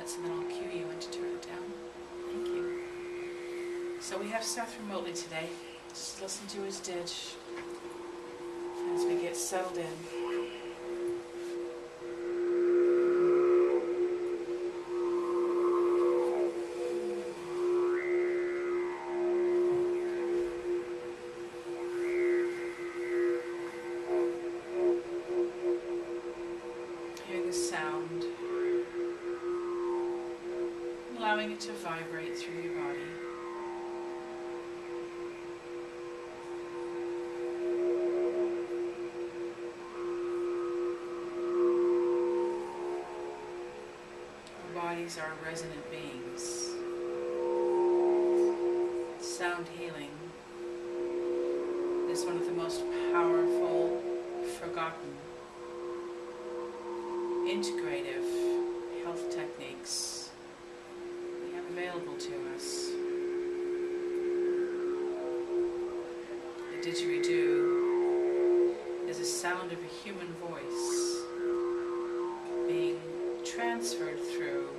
minutes, and then I'll cue you in to turn it down. Thank you. So we have Seth remotely today. Just listen to his ditch as we get settled in. Allowing it to vibrate through your body. Our bodies are resonant beings. Sound healing is one of the most powerful, forgotten, integrative health techniques available to us. The didgeridoo is a sound of a human voice being transferred through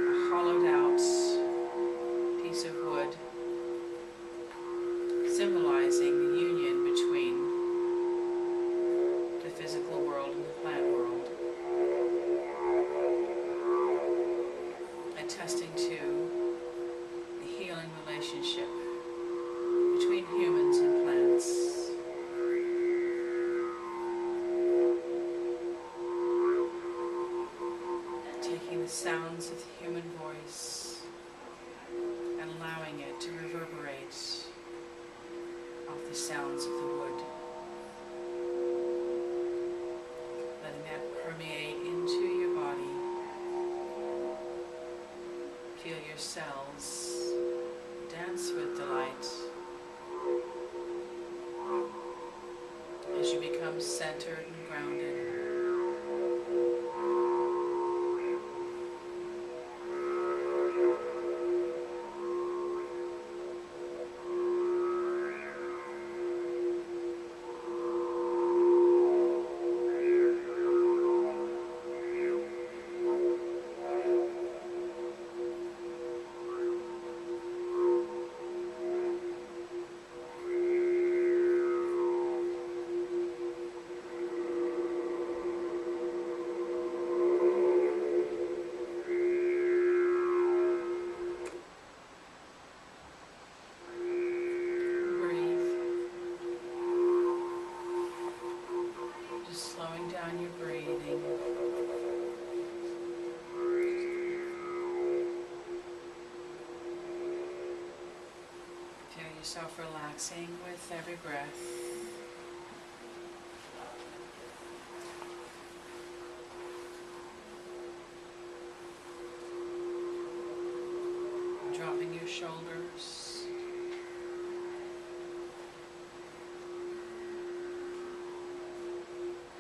a hollowed out piece of wood, symbolizing the union between the physical world and the plant world. Attesting to the healing relationship between humans and plants. Taking the sounds of the human voice and allowing it to reverberate off the sounds of the wood. Letting that permeate into your body. Feel your cells dance with delight as you become centered and grounded. Yourself relaxing with every breath. Dropping your shoulders.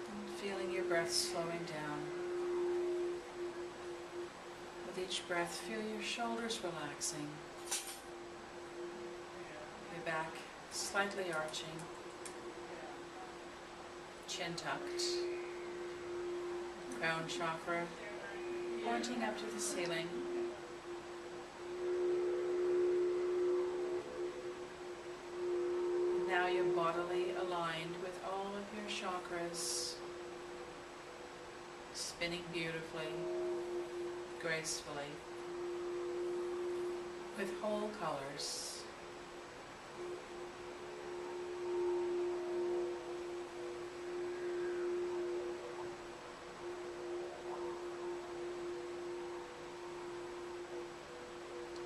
And feeling your breath slowing down. With each breath, feel your shoulders relaxing. Back slightly arching, chin tucked, crown chakra pointing up to the ceiling. And now you're bodily aligned with all of your chakras, spinning beautifully, gracefully, with whole colors.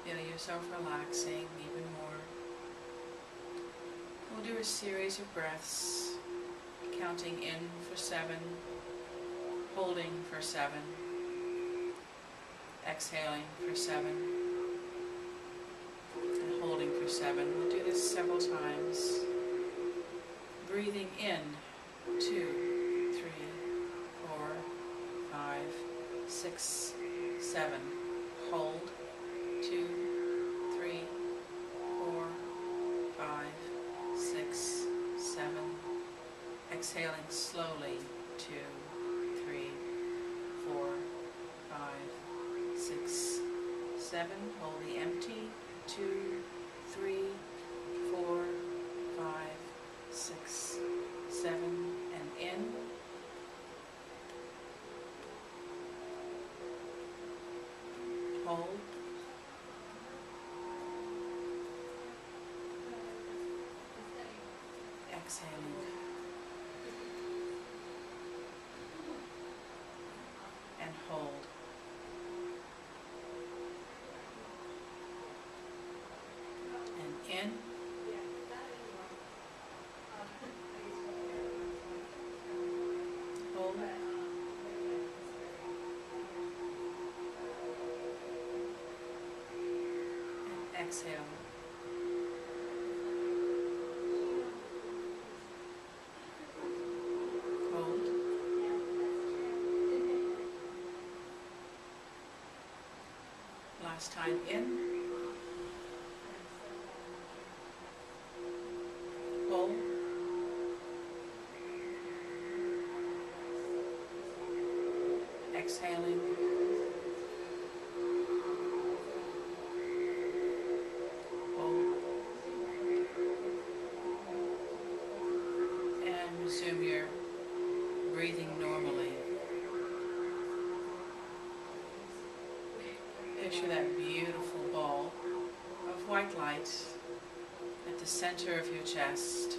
Feel yourself relaxing even more. We'll do a series of breaths, counting in for 7, holding for 7, exhaling for 7, and holding for 7. We'll do this several times. Breathing in, 2, 3, 4, 5, 6, 7. Hold. 2, 3, 4, 5, 6, 7. Exhaling slowly. 2, 3, 4, 5, 7, hold the empty, 2, 3, 4, 5, 6, 7, and in. Hold. Exhaling. And hold. And in. Hold. And exhale. Hold. Last time in. Hold. Exhaling. Hold. And resume your breathing normally. Picture that beautiful ball of white light at the center of your chest.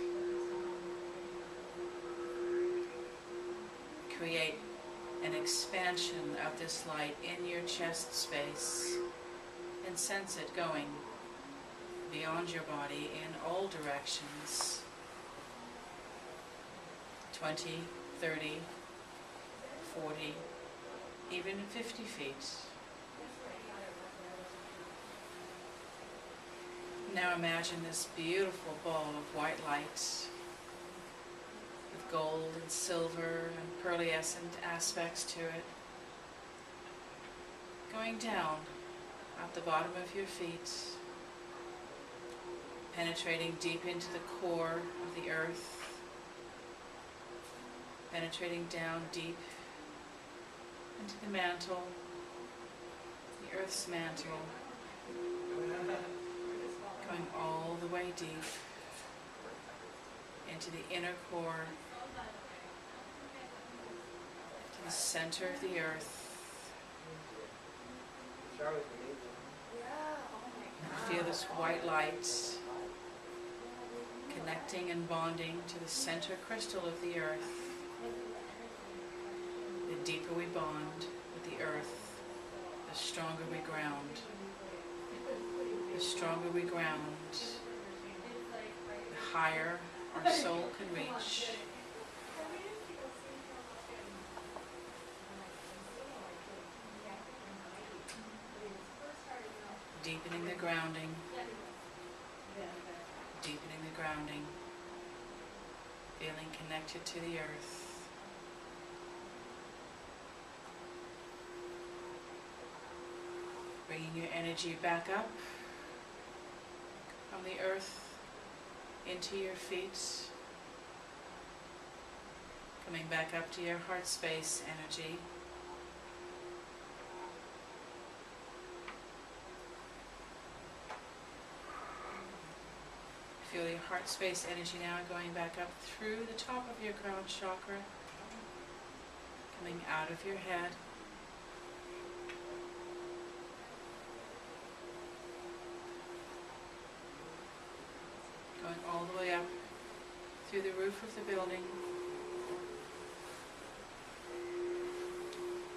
Create an expansion of this light in your chest space and sense it going beyond your body in all directions. 20, 30, 40, even 50 feet. Now imagine this beautiful ball of white light with gold and silver and pearlescent aspects to it, going down at the bottom of your feet, penetrating deep into the core of the earth, penetrating down deep into the mantle, the earth's mantle, going all the way deep into the inner core, to the center of the earth. Feel this white light connecting and bonding to the center crystal of the earth. The deeper we bond with the earth, the stronger we ground. The stronger we ground, the higher our soul can reach. Deepening the grounding, deepening the grounding, feeling connected to the earth. Bringing your energy back up from the earth into your feet, coming back up to your heart space energy. Feel your heart space energy now going back up through the top of your crown chakra, coming out of your head, going all the way up through the roof of the building,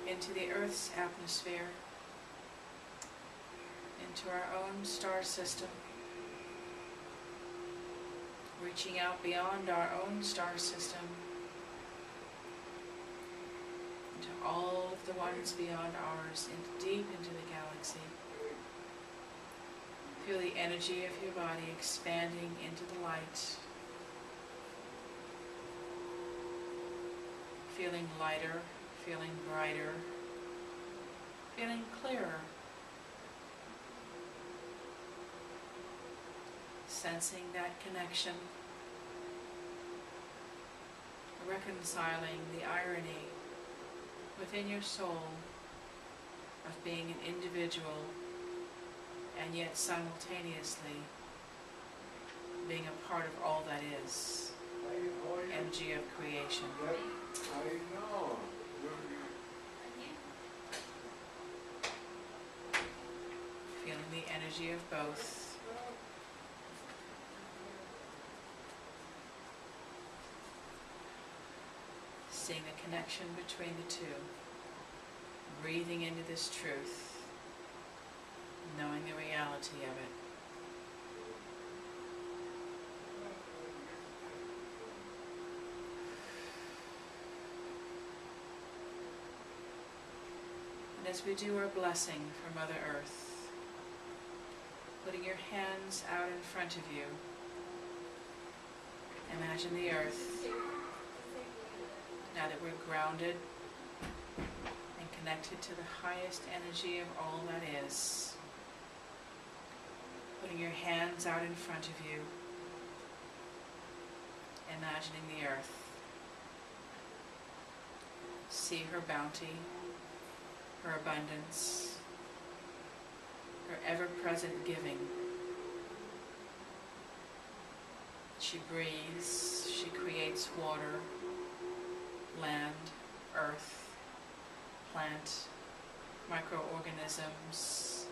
into the Earth's atmosphere, into our own star system, reaching out beyond our own star system, into all of the ones beyond ours, deep into the galaxy. Feel the energy of your body expanding into the light, feeling lighter, feeling brighter, feeling clearer, sensing that connection, reconciling the irony within your soul of being an individual and yet simultaneously being a part of all that is, energy of creation. Feeling the energy of both. Seeing the connection between the two. Breathing into this truth. Knowing the reality of it. And as we do our blessing for Mother Earth, putting your hands out in front of you, imagine the earth, now that we're grounded and connected to the highest energy of all that is. Putting your hands out in front of you, imagining the earth. See her bounty, her abundance, her ever-present giving. She breathes, she creates water, land, earth, plant, microorganisms,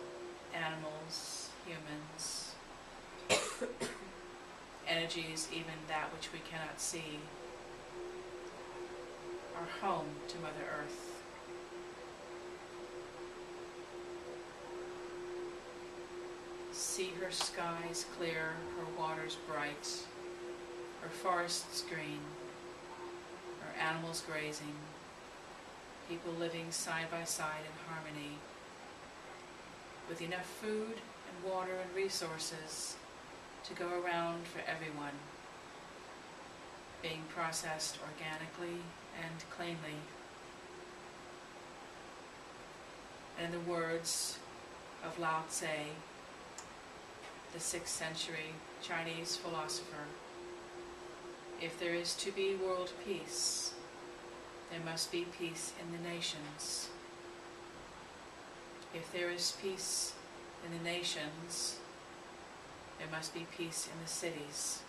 animals, humans, energies, even that which we cannot see, are home to Mother Earth. See her skies clear, her waters bright, her forests green, her animals grazing, people living side by side in harmony, with enough food and water and resources to go around for everyone, being processed organically and cleanly. And in the words of Lao Tse, the 6th century Chinese philosopher, if there is to be world peace, there must be peace in the nations. If there is peace in the nations, there must be peace in the cities.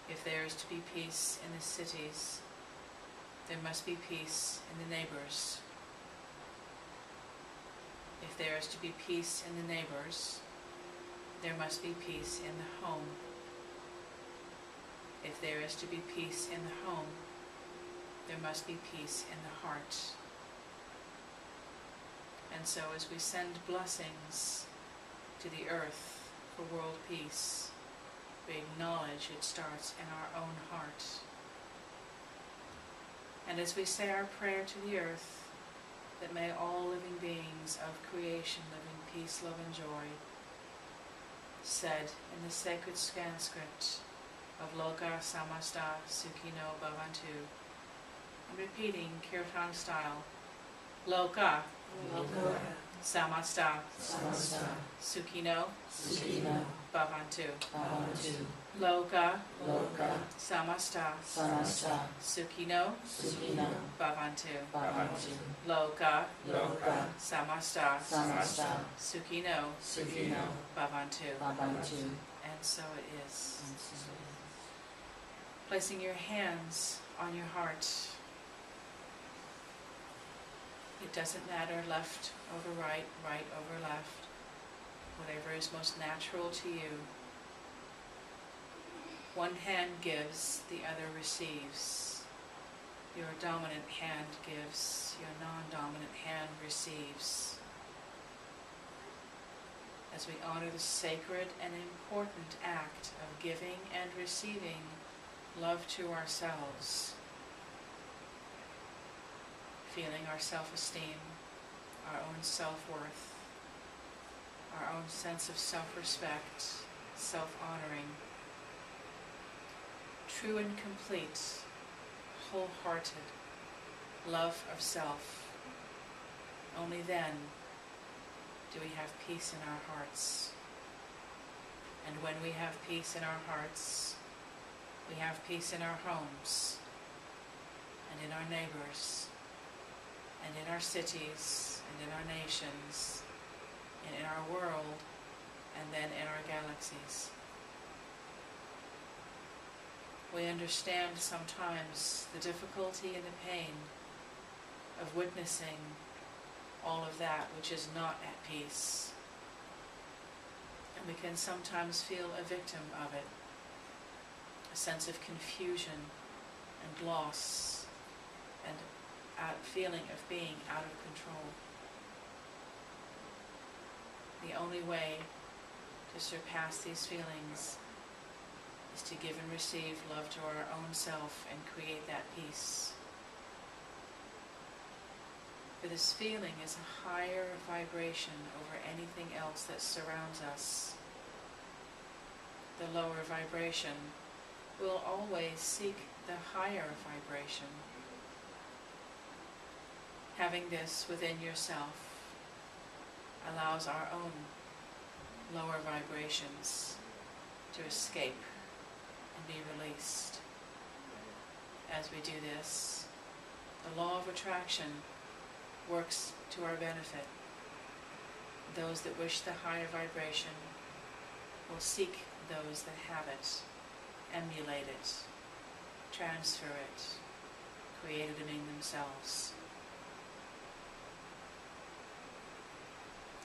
If there is to be peace in the cities, there must be peace in the neighbors. If there is to be peace in the neighbors, there must be peace in the home. If there is to be peace in the home, there must be peace in the heart. And so as we send blessings to the earth for world peace, we acknowledge it starts in our own heart. And as we say our prayer to the earth, that may all living beings of creation live in peace, love, and joy, said in the sacred Sanskrit of Loka Samasta Sukhino Bhavantu. I'm repeating Kirtan style. Loka Samasta Sukhino Bhavantu. Loka Samasta Sukhino Bhavantu. Loka Samasta Sukhino Bhavantu. And so it is. Placing your hands on your heart. It doesn't matter left over right, right over left. Whatever is most natural to you. One hand gives, the other receives. Your dominant hand gives, your non-dominant hand receives. As we honor the sacred and important act of giving and receiving love to ourselves, feeling our self-esteem, our own self-worth, our own sense of self-respect, self-honoring, true and complete, wholehearted love of self. Only then do we have peace in our hearts. And when we have peace in our hearts, we have peace in our homes, and in our neighbors, and in our cities, and in our nations, and in our world, and then in our galaxies. We understand sometimes the difficulty and the pain of witnessing all of that which is not at peace. And we can sometimes feel a victim of it, a sense of confusion and loss and feeling of being out of control. The only way to surpass these feelings is to give and receive love to our own self and create that peace. For this feeling is a higher vibration over anything else that surrounds us. The lower vibration will always seek the higher vibration. Having this within yourself allows our own lower vibrations to escape and be released. As we do this, the law of attraction works to our benefit. Those that wish the higher vibration will seek those that have it, emulate it, transfer it, create it among themselves.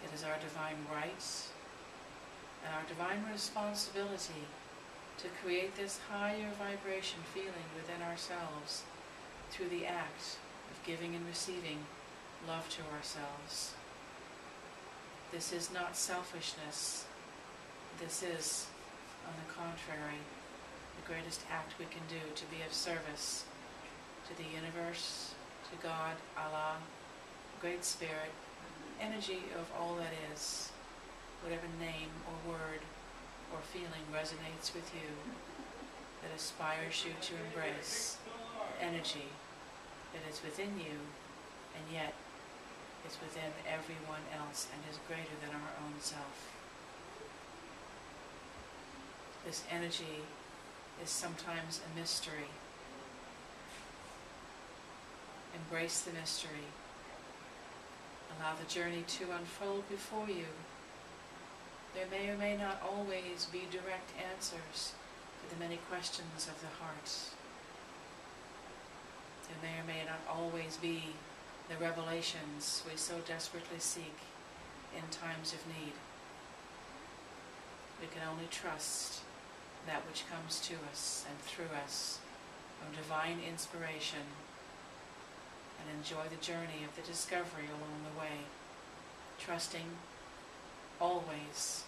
It is our divine right and our divine responsibility to create this higher vibration feeling within ourselves through the act of giving and receiving love to ourselves. This is not selfishness. This is, on the contrary, the greatest act we can do to be of service to the universe, to God, Allah, Great Spirit, energy of all that is, whatever name or word or feeling resonates with you, that aspires you to embrace the energy that is within you and yet is within everyone else and is greater than our own self. This energy is sometimes a mystery. Embrace the mystery. Allow the journey to unfold before you. There may or may not always be direct answers to the many questions of the heart. There may or may not always be the revelations we so desperately seek in times of need. We can only trust that which comes to us and through us from divine inspiration and enjoy the journey of the discovery along the way, trusting always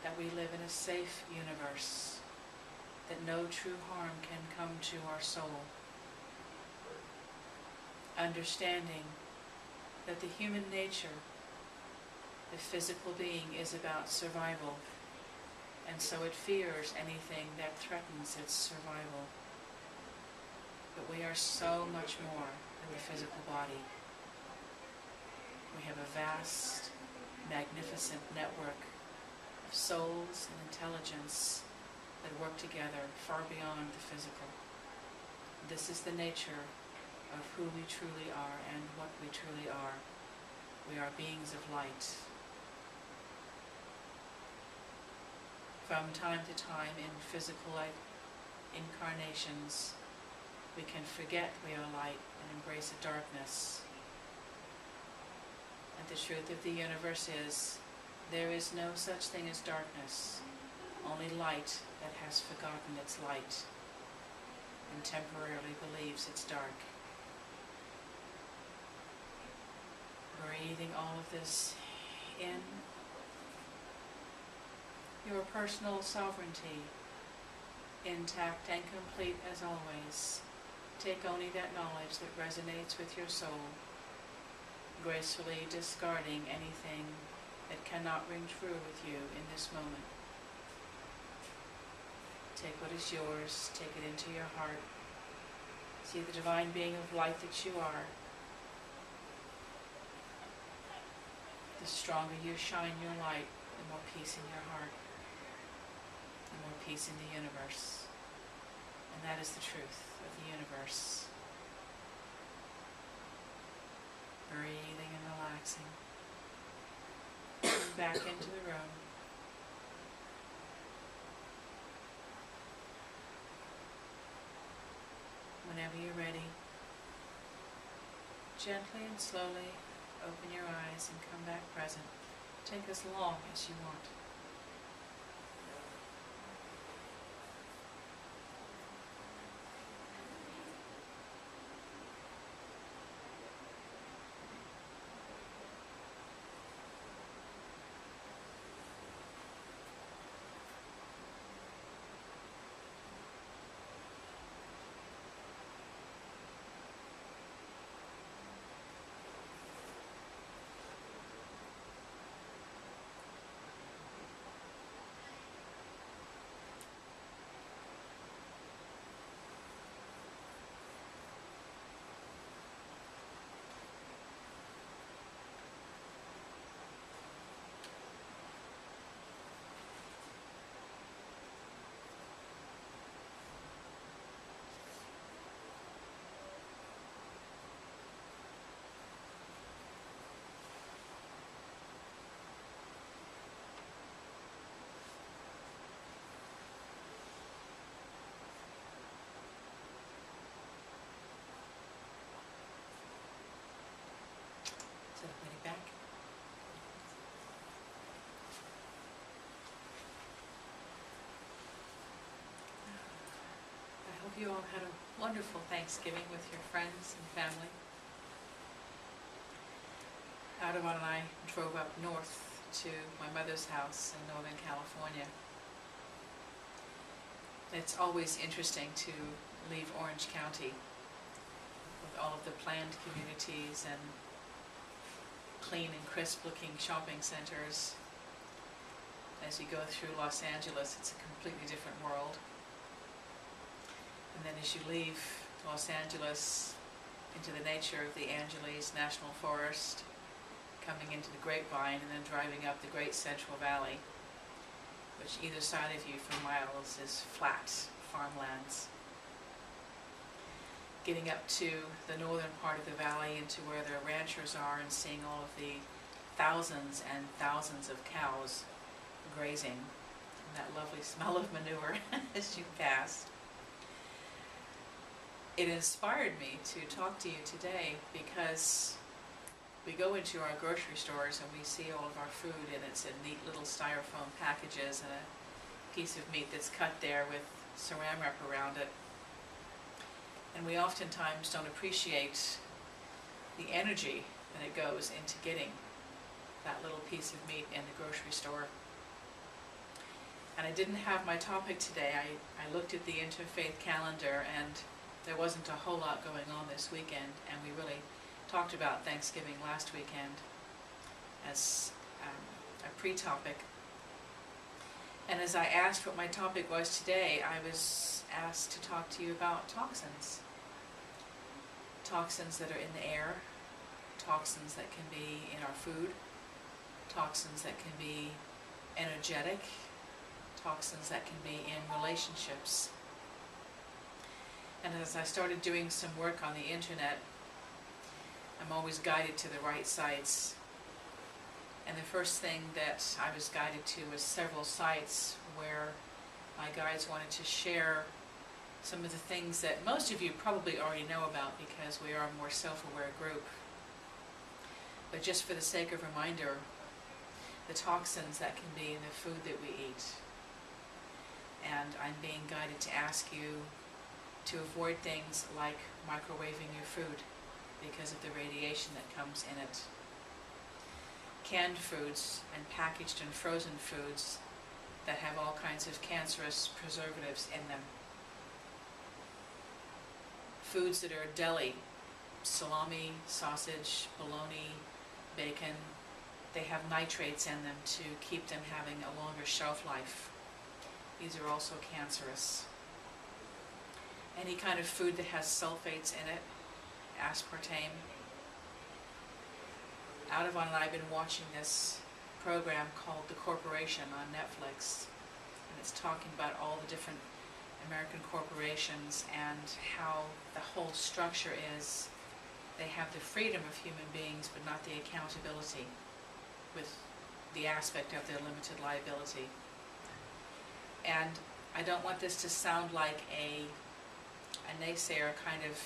that we live in a safe universe, that no true harm can come to our soul. Understanding that the human nature, the physical being, is about survival, and so it fears anything that threatens its survival. But we are so much more than the physical body. We have a vast, magnificent network of souls and intelligence that work together far beyond the physical. This is the nature of who we truly are and what we truly are. We are beings of light. From time to time in physical incarnations, we can forget we are light and embrace a darkness. And the truth of the universe is, there is no such thing as darkness, only light that has forgotten its light and temporarily believes it's dark. Breathing all of this in. Your personal sovereignty, intact and complete as always. Take only that knowledge that resonates with your soul, gracefully discarding anything that cannot ring true with you in this moment. Take what is yours, take it into your heart. See the divine being of light that you are. The stronger you shine your light, the more peace in your heart, the more peace in the universe. And that is the truth of the universe. Breathing and relaxing. back into the room. Whenever you're ready, gently and slowly open your eyes and come back present. Take as long as you want. So everybody back. I hope you all had a wonderful Thanksgiving with your friends and family. Audubon and I drove up north to my mother's house in Northern California. It's always interesting to leave Orange County with all of the planned communities and clean and crisp looking shopping centers. As you go through Los Angeles, it's a completely different world. And then as you leave Los Angeles into the nature of the Angeles National Forest, coming into the Grapevine and then driving up the Great Central Valley, which either side of you for miles is flat farmlands. Getting up to the northern part of the valley into where the ranchers are and seeing all of the thousands and thousands of cows grazing and that lovely smell of manure as you pass. It inspired me to talk to you today because we go into our grocery stores and we see all of our food and it's in neat little styrofoam packages and a piece of meat that's cut there with saran wrap around it. And we oftentimes don't appreciate the energy that it goes into getting that little piece of meat in the grocery store. And I didn't have my topic today. I looked at the interfaith calendar and there wasn't a whole lot going on this weekend, and we really talked about Thanksgiving last weekend as a pre-topic. And as I asked what my topic was today, I was asked to talk to you about toxins. Toxins that are in the air, toxins that can be in our food, toxins that can be energetic, toxins that can be in relationships. And as I started doing some work on the internet, I'm always guided to the right sites. And the first thing that I was guided to was several sites where my guides wanted to share some of the things that most of you probably already know about because we are a more self-aware group. But just for the sake of reminder, the toxins that can be in the food that we eat. And I'm being guided to ask you to avoid things like microwaving your food because of the radiation that comes in it. Canned foods and packaged and frozen foods that have all kinds of cancerous preservatives in them. Foods that are deli, salami, sausage, bologna, bacon, they have nitrates in them to keep them having a longer shelf life. These are also cancerous. Any kind of food that has sulfates in it, aspartame. Audubon and I have been watching this program called The Corporation on Netflix, and it's talking about all the different American corporations and how the whole structure is they have the freedom of human beings but not the accountability with the aspect of their limited liability. And I don't want this to sound like a naysayer kind of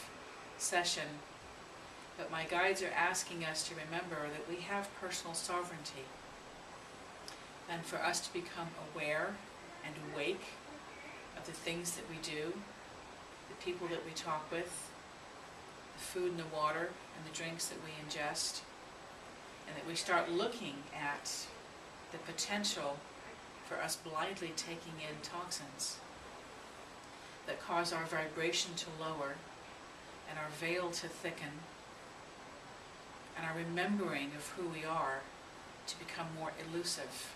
session, but my guides are asking us to remember that we have personal sovereignty, and for us to become aware and awake of the things that we do, the people that we talk with, the food and the water and the drinks that we ingest, and that we start looking at the potential for us blindly taking in toxins that cause our vibration to lower and our veil to thicken and our remembering of who we are to become more elusive.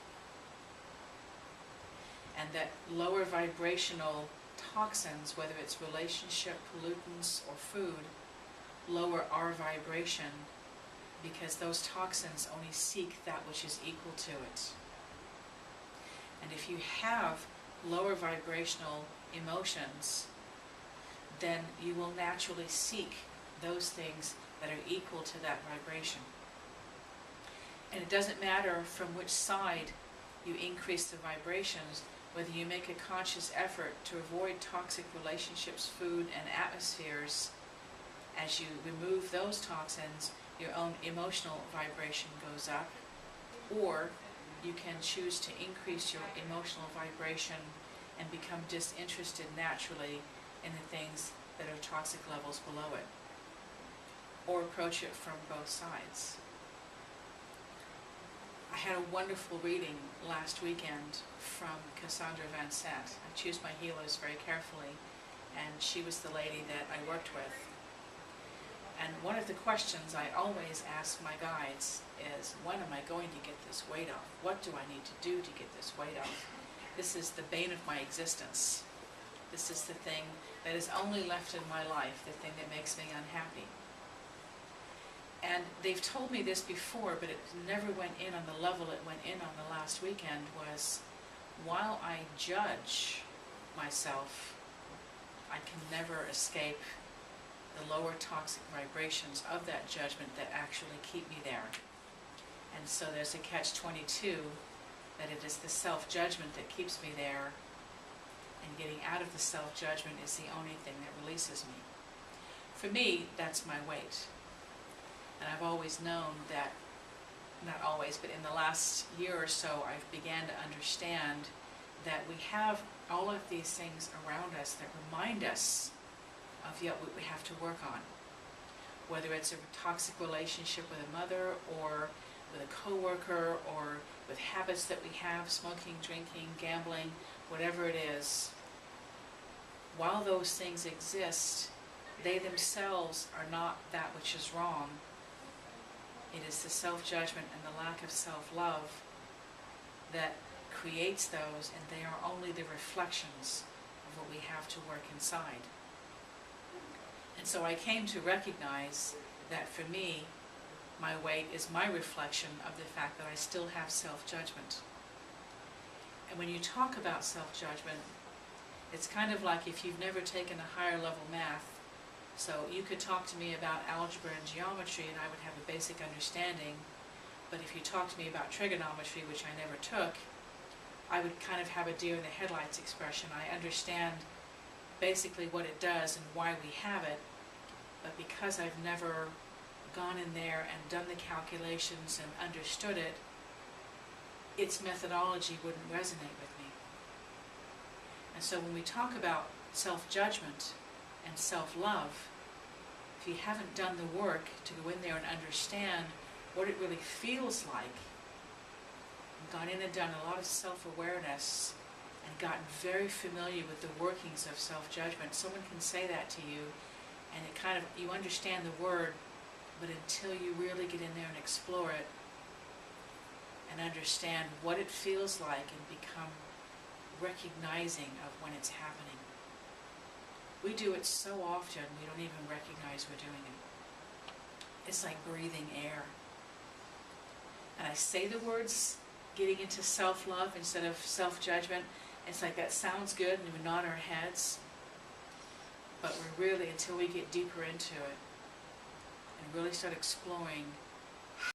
And that lower vibrational toxins, whether it's relationship, pollutants, or food, lower our vibration because those toxins only seek that which is equal to it. And if you have lower vibrational emotions, then you will naturally seek those things that are equal to that vibration. And it doesn't matter from which side you increase the vibrations, whether you make a conscious effort to avoid toxic relationships, food, and atmospheres. As you remove those toxins, your own emotional vibration goes up, or you can choose to increase your emotional vibration and become disinterested naturally in the things that are toxic levels below it, or approach it from both sides. I had a wonderful reading last weekend from Cassandra Van Sant. I choose my healers very carefully, and she was the lady that I worked with. And one of the questions I always ask my guides is, when am I going to get this weight off? What do I need to do to get this weight off? This is the bane of my existence. This is the thing that is only left in my life, the thing that makes me unhappy. And they've told me this before, but it never went in on the level it went in on the last weekend, was while I judge myself, I can never escape the lower toxic vibrations of that judgment that actually keep me there. And so there's a catch-22, that it is the self-judgment that keeps me there, and getting out of the self-judgment is the only thing that releases me. For me, that's my weight. And I've always known that, not always, but in the last year or so, I've began to understand that we have all of these things around us that remind us of yet what we have to work on. Whether it's a toxic relationship with a mother, or with a coworker, or with habits that we have, smoking, drinking, gambling, whatever it is. While those things exist, they themselves are not that which is wrong. It is the self-judgment and the lack of self-love that creates those, and they are only the reflections of what we have to work inside. And so I came to recognize that for me, my weight is my reflection of the fact that I still have self-judgment. And when you talk about self-judgment, it's kind of like if you've never taken a higher level math. So you could talk to me about algebra and geometry and I would have a basic understanding, but if you talk to me about trigonometry, which I never took, I would kind of have a deer in the headlights expression. I understand basically what it does and why we have it, but because I've never gone in there and done the calculations and understood it, its methodology wouldn't resonate with me. And so when we talk about self-judgment and self-love, if you haven't done the work to go in there and understand what it really feels like, and gone in and done a lot of self-awareness and gotten very familiar with the workings of self-judgment, someone can say that to you and it kind of, you understand the word, but until you really get in there and explore it and understand what it feels like and become recognizing of when it's happening. We do it so often we don't even recognize we're doing it. It's like breathing air. And I say the words getting into self-love instead of self-judgment. It's like that sounds good and we nod our heads, but we're really, until we get deeper into it and really start exploring